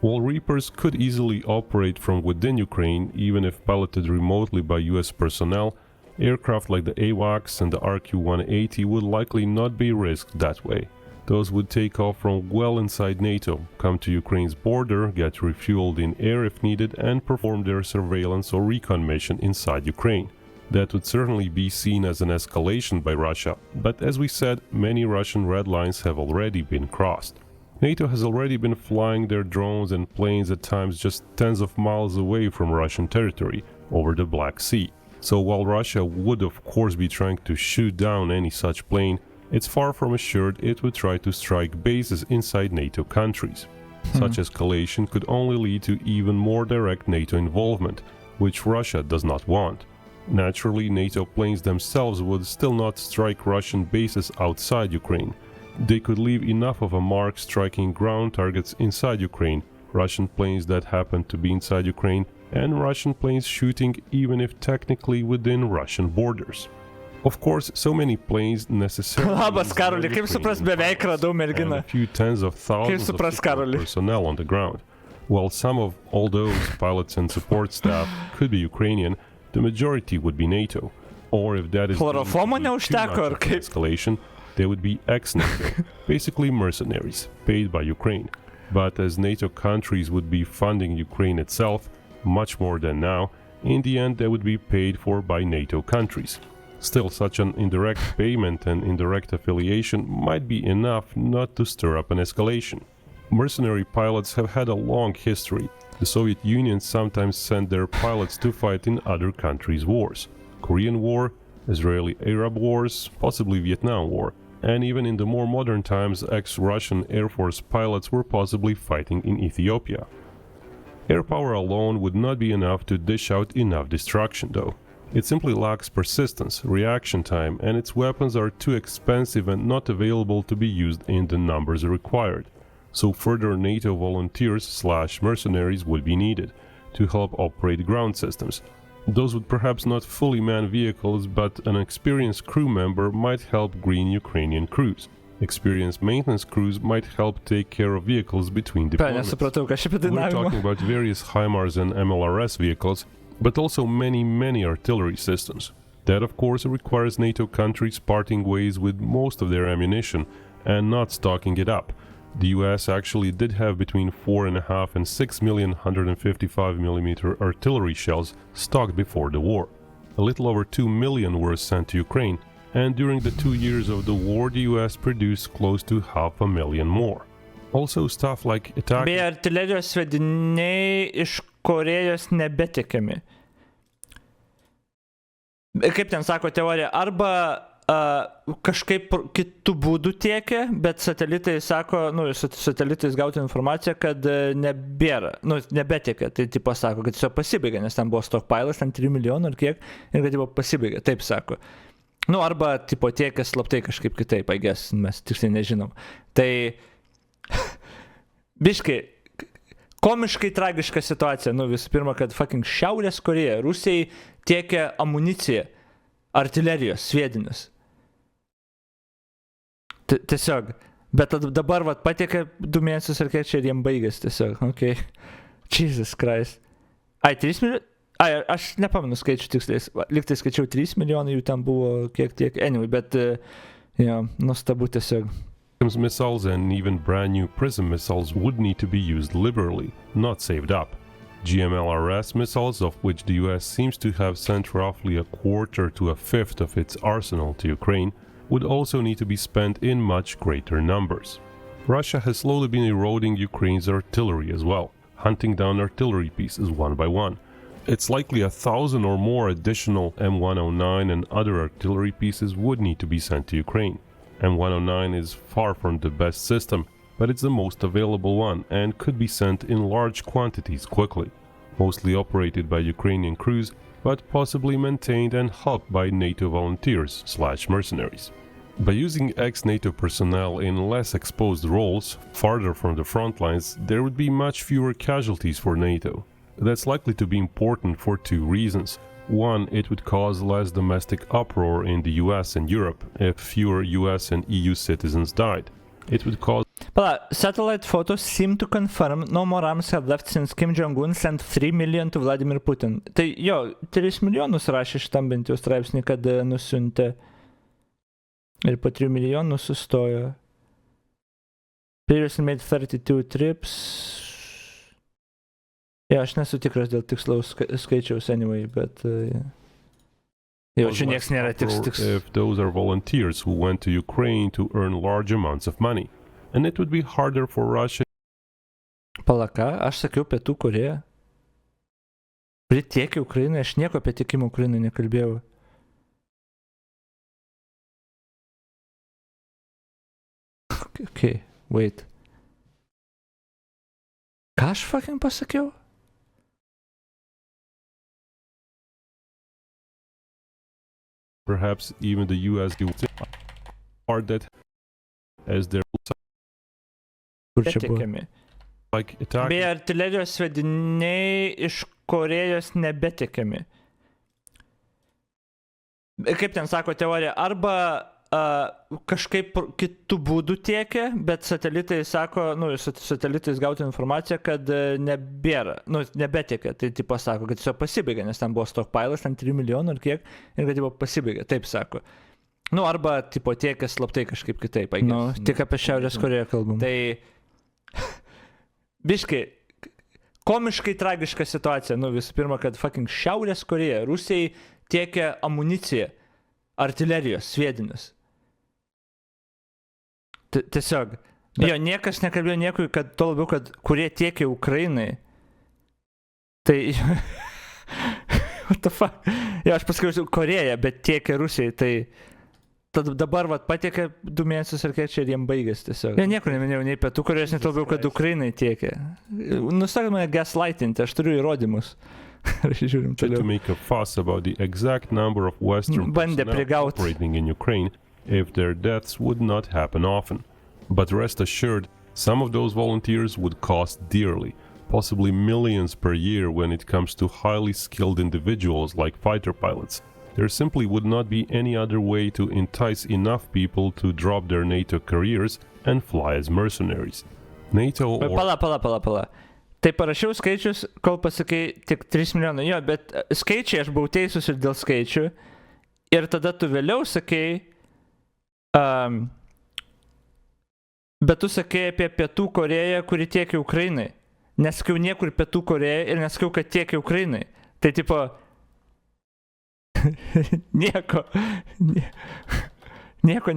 While Reapers could easily operate from within Ukraine, even if piloted remotely by US personnel, aircraft like the AWACS and the RQ-180 would likely not be risked that way. Those would take off from well inside NATO, come to Ukraine's border, get refueled in air if needed, and perform their surveillance or recon mission inside Ukraine. That would certainly be seen as an escalation by Russia, but as we said, many Russian red lines have already been crossed. NATO has already been flying their drones and planes at times just tens of miles away from Russian territory, over the Black Sea. So while Russia would of course be trying to shoot down any such plane, it's far from assured it would try to strike bases inside NATO countries. Such escalation could only lead to even more direct NATO involvement, which Russia does not want. Naturally, NATO planes themselves would still not strike Russian bases outside Ukraine. They could leave enough of a mark striking ground targets inside Ukraine, Russian planes that happen to be inside Ukraine, and Russian planes shooting even if technically within Russian borders. Of course, so many planes necessarily Labas, Karoli, kaip supras, beveik radau and merginą. a few tens of thousands of supras, support Karoli? personnel on the ground. While some of all those pilots and support staff could be Ukrainian, the majority would be NATO. Or if that is deemed to be Chlorofomo too much neužteko, ar of an kaip? escalation, they would be ex-NATO, basically mercenaries, paid by Ukraine. But as NATO countries would be funding Ukraine itself, much more than now, in the end they would be paid for by NATO countries. Still, such an indirect payment and indirect affiliation might be enough not to stir up an escalation. Mercenary pilots have had a long history. The Soviet Union sometimes sent their pilots to fight in other countries' wars. Korean War, Israeli-Arab wars, possibly Vietnam War, and even in the more modern times, ex-Russian Air Force pilots were possibly fighting in Ethiopia. Air power alone would not be enough to dish out enough destruction, though. It simply lacks persistence, reaction time, and its weapons are too expensive and not available to be used in the numbers required. So further NATO volunteers/mercenaries would be needed to help operate ground systems. Those would perhaps not fully man vehicles, but an experienced crew member might help green Ukrainian crews. Experienced maintenance crews might help take care of vehicles between deployments. Nesupratau, ką šiaip We're dainavimo. talking about various HIMARS and MLRS vehicles, but also many artillery systems. That of course requires NATO countries parting ways with most of their ammunition and not stocking it up. The US actually did have between 4.5 and 6 million 155mm artillery shells stocked before the war. A little over 2 million were sent to Ukraine, and during the 2 years of the war the US produced close to 500,000 more. Also stuff like attacking... Beje, artilerijos svediniai iš Korėjos nebetikiami. Kaip ten sako teorija, arba kažkaip kitų būdų tiekia, bet satelitai sako, satelitais gauti informaciją, kad nebėra, nebetiekia. Tai tipo sako, kad tiesiog pasibaigė, nes ten buvo stockpilas, ten 3 milijonų ar kiek, ir kad tipo pasibaigė, taip sako. Arba tipo tiekia slaptai kažkaip kitaip, I guess, mes tiksliai nežinom. Tai biškai komiškai tragiška situacija. Visų pirma, kad fucking Šiaurės Korėja Rusijai tiekia amuniciją, artilerijos, sviedinius. Tiesiog. Bet dabar patiekia 2 mėnesius ar kiek čia ir jiem baigės tiesiog. Okay. Jesus Christ. 3 milijonų? Aš nepamenu skaičių tiksliais. Liktai skaičiau 3 milijonų, jų ten buvo kiek tiek. Anyway, bet nuostabu tiesiog. Missiles and even brand new PRISM missiles would need to be used liberally, not saved up. GMLRS missiles, of which the US seems to have sent roughly a quarter to a fifth of its arsenal to Ukraine, would also need to be spent in much greater numbers. Russia has slowly been eroding Ukraine's artillery as well, hunting down artillery pieces one by one. It's likely 1,000 or more additional M109 and other artillery pieces would need to be sent to Ukraine. M109 is far from the best system, but it's the most available one and could be sent in large quantities quickly, mostly operated by Ukrainian crews, but possibly maintained and helped by NATO volunteers/mercenaries. By using ex-NATO personnel in less exposed roles, farther from the front lines, there would be much fewer casualties for NATO. That's likely to be important for 2 reasons. One, it would cause less domestic uproar in the US and Europe if fewer US and EU citizens died. It would cause... Satellite photos seem to confirm no more arms have left since Kim Jong-un sent 3 million to Vladimir Putin. Tai 3 milijonus rašė šitam bent jau straipsnį, kad nusiuntė. Ir po 3 milijonų sustojo. Previously made 32 trips. Aš nesu tikras dėl tikslaus skaičiaus anyway, bet... čia nieks nėra tiks. If those are volunteers who went to Ukraine to earn large amounts of money. And it would be harder for Russia... Palaka, aš sakiau Pietų Korėją. Kuri tiekia Ukrainai, aš nieko apie tiekimą Ukrainai nekalbėjau. Okay, wait. Ką aš fucking pasakiau? Perhaps even the US are that as their like attack. Beje, artilerijos svediniai iš Korėjos nebetikiami. kaip ten sako teorija, arba kažkaip kitų būdų tiekia, bet satelitai sako, satelitais gauti informaciją, kad nebėra, nebetiekia. Tai tipo sako, kad tiesiog pasibaigė, nes ten buvo stockpilas, ten 3 milijonų ar kiek, ir kad tipo pasibaigė, taip sako. Arba tipo tiekia slaptai kažkaip kitaip. Tik apie Šiaurės Koreją kalbam. Tai biškai, komiškai tragiška situacija. Visų pirma, kad fucking Šiaurės Koreja Rusijai tiekia amuniciją, artilerijos, sviedinius. Tiesiog. Jo, niekas nekalbėjo niekui, kad to labiau, kad kurie tiekia Ukrainai. Tai... What the fuck? Jo, aš pasakiau Koreja, bet tiekia Rusijai, tai... Dabar patiekė 2 mėnesius ar kiek čia ir jiem baigės tiesiog. Ja, niekur neminėjau nei Pietų Korėjos, net labiau, kad Ukrainai tiekia. Nusakome gaslightinti, aš turiu įrodymus. Žiūrim toliau. To make a fuss about the exact number of Western personnel operating in Ukraine if their deaths would not happen often. But rest assured, some of those volunteers would cost dearly, possibly millions per year when it comes to highly skilled individuals like fighter pilots. There simply would not be any other way to entice enough people to drop their NATO careers and fly as mercenaries. NATO or... Pala. Tai parašiau skaičius, kol pasakai tik 3 milijonų. Jo, bet skaičiai aš buvau teisus ir dėl skaičių. Ir tada tu vėliau sakei... bet tu sakei apie Pietų Koreją, kuri tiekia Ukrainai. Nesakiau niekur Pietų Koreją ir nesakiau, kad tiekia Ukrainai. Tai tipo... Nieko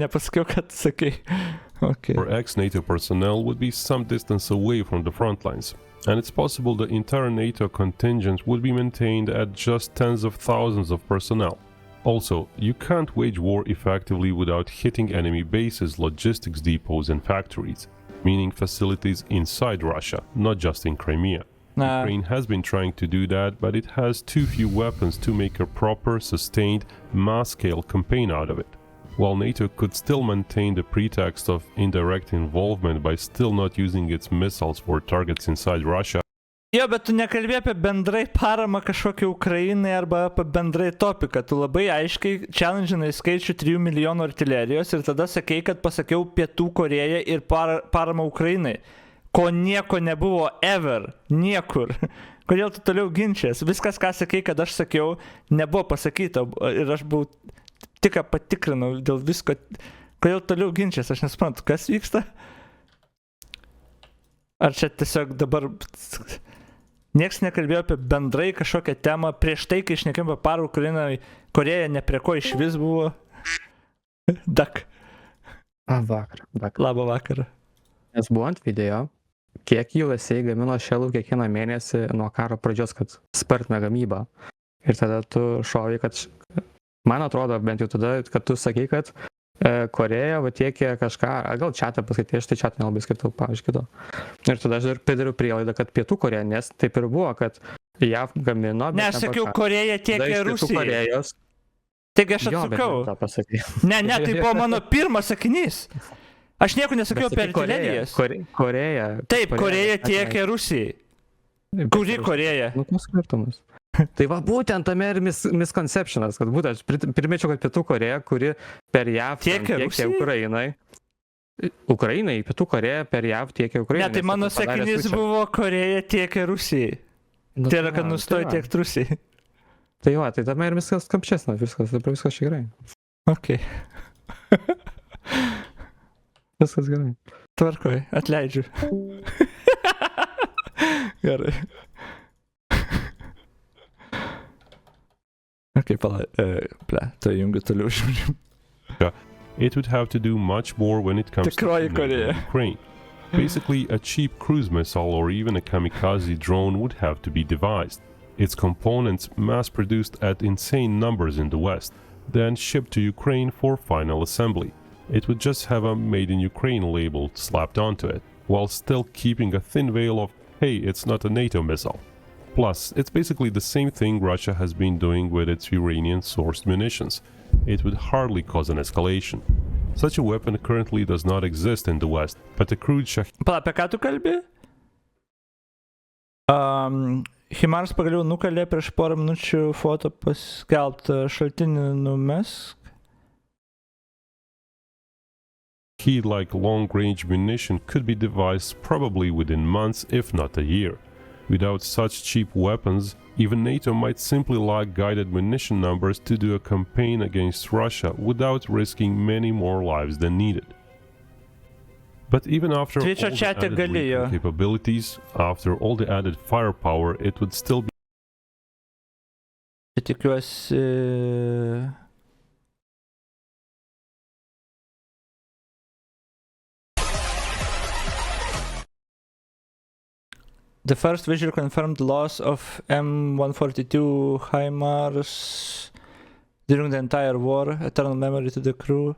nepasakiau, kad sakai. Okay. Or ex-NATO personnel would be some distance away from the front lines. And it's possible the entire NATO contingent would be maintained at just tens of thousands of personnel. Also, you can't wage war effectively without hitting enemy bases, logistics depots and factories, meaning facilities inside Russia, not just in Crimea. Ukraine has been trying to do that, but it has too few weapons to make a proper, sustained, mass-scale campaign out of it. While NATO could still maintain the pretext of indirect involvement by still not using its missiles for targets inside Russia. Jo, bet tu nekalbėjai apie bendrai paramą kažkokią Ukrainai arba apie bendrai topiką. Tu labai aiškiai challenge'inai skaičių 3 milijonų artilerijos ir tada sakei, kad pasakiau Pietų Koreją ir paramą Ukrainai. Ko nieko nebuvo ever, niekur. Kodėl tu toliau ginčias? Viskas, ką sakei, kad aš sakiau, nebuvo pasakyta ir aš buvau tik patikrinau dėl visko. Kodėl toliau ginčias? Aš nesuprantu, kas vyksta? Ar čia tiesiog dabar... Niekas nekalbėjo apie bendrai kažkokią temą. Prieš tai, kai šnekėjom apie parą Ukrainai, Koreja ne prie ko iš vis buvo. Dak. Labą vakarą. Nes buvo ant video, kiek USA gamino šelų kiekvieną mėnesį nuo karo pradžios, kad spartina gamybą. Ir tada tu šovai, kad... Man atrodo, bent jau tada, kad tu sakai, kad Koreja tiekia kažką, gal čatą paskaitė, aš tai čatą nelabai skaitau, pavyzdžiui, kito. Ir tada aš dar pridariu prielaidą, kad Pietų Koreja, nes taip ir buvo, kad JAV gamino... Ne, aš sakiau, Koreja tiekia Rusijai. Taigi aš atsukau. Ne, tai buvo mano pirmas sakinys. Aš nieko nesakiau apie artilerijas. Koreja. Taip, Koreja tiekia Rusijai. Kuri Koreja? Nu, skirtumas. Tai va, būtent tame ir misconceptionas, kad būtent aš primėčiau, kad Pietų Koreja, kuri per JAV tiekia Ukrainai. Ukrainai, Pietų Koreja per JAV tiekia Ukrainai. Ne, tai mano sakinys buvo Koreja tiekia Rusijai. Tai yra, kad nustoja tiekti Rusijai. Tai va, tai tame ir viskas kapčesna, viskas čia gerai. Ok. Viskas gerai. Tvarkoj, atleidžiu. Gerai. Okay, tai jungiu toliau žiūrim. It would have to do much more when it comes to Ukraine. Basically, a cheap cruise missile or even a kamikaze drone would have to be devised. Its components mass-produced at insane numbers in the West, then shipped to Ukraine for final assembly. It would just have a Made in Ukraine label slapped onto it, while still keeping a thin veil of, hey, it's not a NATO missile. Plus, it's basically the same thing Russia has been doing with its Iranian-sourced munitions. It would hardly cause an escalation. Such a weapon currently does not exist in the West, but a crude Apie ką tu kalbi? Himars pagaliau nukalė prieš porą minučių foto paskelbtą šaltinį numesk. Key-like long-range munition could be devised probably within months, if not a year. Without such cheap weapons, even NATO might simply lack guided munition numbers to do a campaign against Russia without risking many more lives than needed. But even after all the added weapon capabilities, after all the added firepower, it would still be... Tikiuosi... The first visual confirmed the loss of M142 HIMARS during the entire war. Eternal memory to the crew.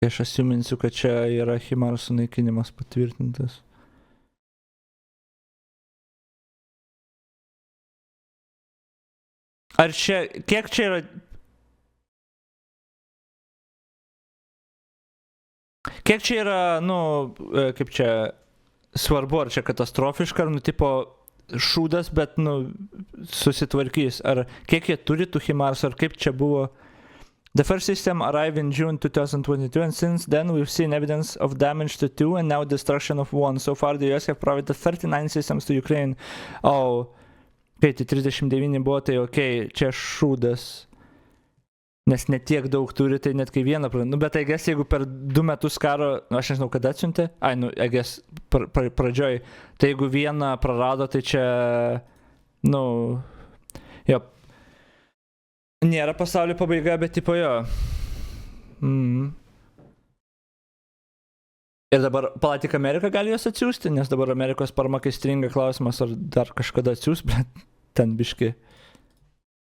Aš asiuminsiu, kad čia yra HIMARS sunaikinimas patvirtintas. Ar čia, kiek čia yra... Kiek čia yra, nu, kaip čia, svarbu, ar čia katastrofiška, ar, nu, tipo, šūdas, bet, nu, susitvarkys. Ar kiek jie turi tų HIMARS, ar kaip čia buvo. The first system arrived in June 2022, and since then we've seen evidence of damage to 2 and now destruction of 1. So far the US have provided 39 systems to Ukraine. Oh, kai tai 39 buvo, tai okei, čia šūdas. Nes netiek daug turi, tai net kai vieną pradėjo. Nu, bet I guess, jeigu per 2 metus karo, nu, aš nežinau, kada atsiuntė, I guess, pradžioj, tai jeigu vieną prarado, tai čia, nu, jo, nėra pasaulio pabaiga, bet tipo jo. Ir dabar, palatik, Amerika gali juos atsiųsti, nes dabar Amerikos parama, kai stringa klausimas, ar dar kažkada atsiųs, bet ten biški.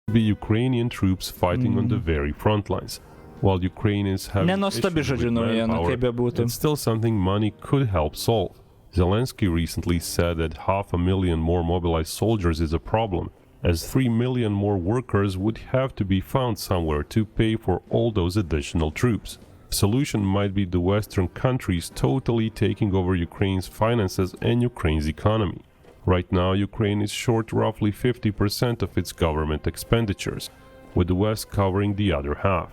Be Ukrainian troops fighting on the very front lines. While Ukrainians have issues with manpower, it's still something money could help solve. Zelensky recently said that 500,000 more mobilized soldiers is a problem, as 3 million more workers would have to be found somewhere to pay for all those additional troops. Solution might be the Western countries totally taking over Ukraine's finances and Ukraine's economy. Right now, Ukraine is short roughly 50% of its government expenditures, with the West covering the other half.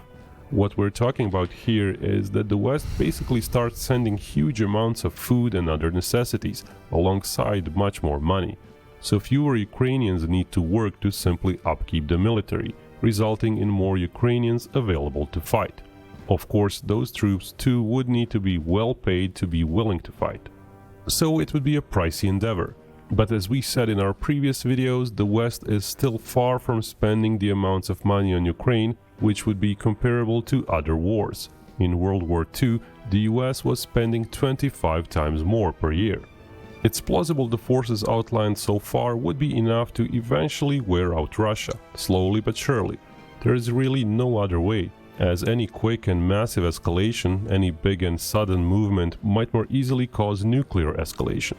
What we're talking about here is that the West basically starts sending huge amounts of food and other necessities, alongside much more money. So fewer Ukrainians need to work to simply upkeep the military, resulting in more Ukrainians available to fight. Of course, those troops too would need to be well paid to be willing to fight. So it would be a pricey endeavor. But as we said in our previous videos, the West is still far from spending the amounts of money on Ukraine, which would be comparable to other wars. In World War II, the US was spending 25 times more per year. It's plausible the forces outlined so far would be enough to eventually wear out Russia, slowly but surely. There is really no other way, as any quick and massive escalation, any big and sudden movement might more easily cause nuclear escalation.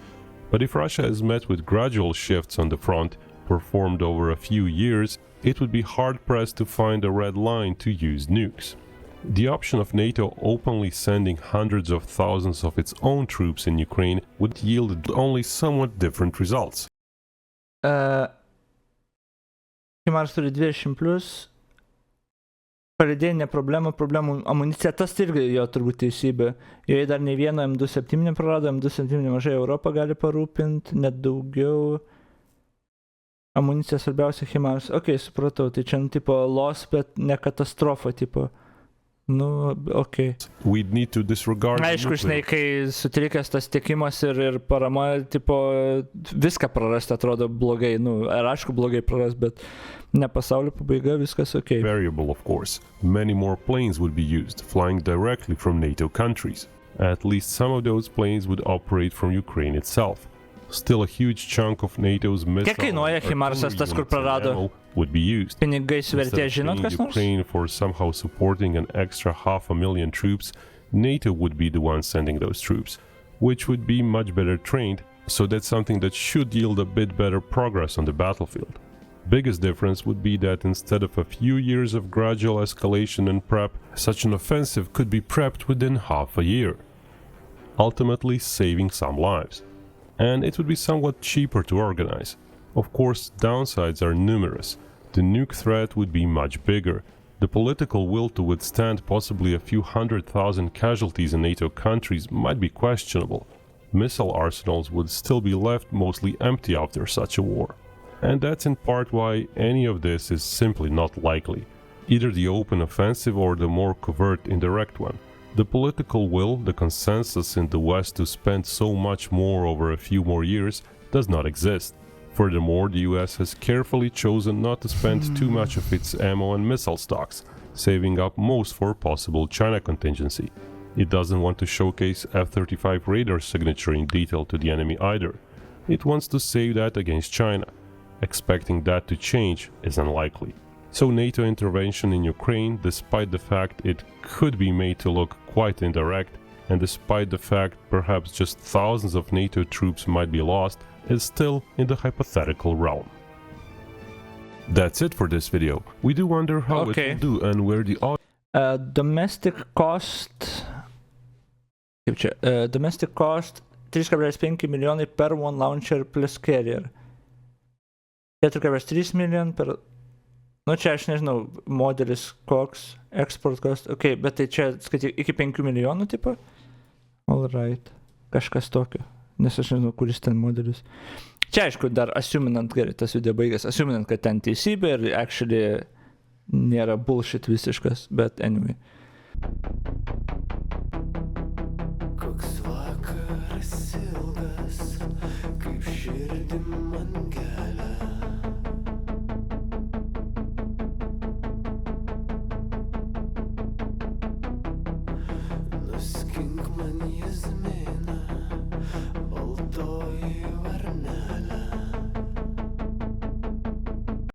But if Russia is met with gradual shifts on the front, performed over a few years, it would be hard-pressed to find a red line to use nukes. The option of NATO openly sending hundreds of thousands of its own troops in Ukraine would yield only somewhat different results. HIMARS turi 20+, palidėjinė problemų amunicija, tas irgi jo turbūt teisybė. Joje dar nei vieno M27 prarado, M27 mažai Europą gali parūpinti, net daugiau. Amunicija svarbiausia HIMARS. Ok, supratau, tai čia tipo loss, bet ne katastrofa, tipo. Nu, ok. Aišku, žinai, kai sutrikęs tas tiekimas ir parama, tipo, viską prarasti atrodo blogai. Nu, ar aišku blogai prarast, bet ne pasaulio pabaiga, viskas ok. Variable, of course. Many more planes would be used, flying directly from NATO countries. At least some of those planes would operate from Ukraine itself. Still a huge chunk of NATO's missile would be used. Instead of paying Ukraine for somehow supporting an extra 500,000 troops, NATO would be the one sending those troops, which would be much better trained, so that's something that should yield a bit better progress on the battlefield. Biggest difference would be that instead of a few years of gradual escalation and prep, such an offensive could be prepped within half a year, ultimately saving some lives. and it would be somewhat cheaper to organize. Of course, downsides are numerous. The nuke threat would be much bigger. The political will to withstand possibly a few 100,000 casualties in NATO countries might be questionable. Missile arsenals would still be left mostly empty after such a war. And that's in part why any of this is simply not likely. Either the open offensive or the more covert indirect one. The political will, the consensus in the West to spend so much more over a few more years, does not exist. Furthermore, the US has carefully chosen not to spend too much of its ammo and missile stocks, saving up most for possible China contingency. It doesn't want to showcase F-35 radar signature in detail to the enemy either. It wants to save that against China. Expecting that to change is unlikely. So NATO intervention in Ukraine, despite the fact it could be made to look quite indirect, and despite the fact perhaps just thousands of NATO troops might be lost, is still in the hypothetical realm. That's it for this video. We do wonder how it will do and where the domestic cost. Kaip čia? Domestic cost 3,5 milijonai per one launcher plus carrier. 4,3 milijonai per... Nu čia aš nežinau, modelis koks, export cost, bet tai čia skaityk iki 5 milijonų tipo? Alright, kažkas tokio, nes aš nežinau, kuris ten modelis. Čia aišku, dar assuminant, gerai, tas video baigęs, assuminant, kad ten teisybė ir actually nėra bullshit visiškas, bet anyway. Koks vakaras ilgas, kaip širdim man gelia. Nuskink man jis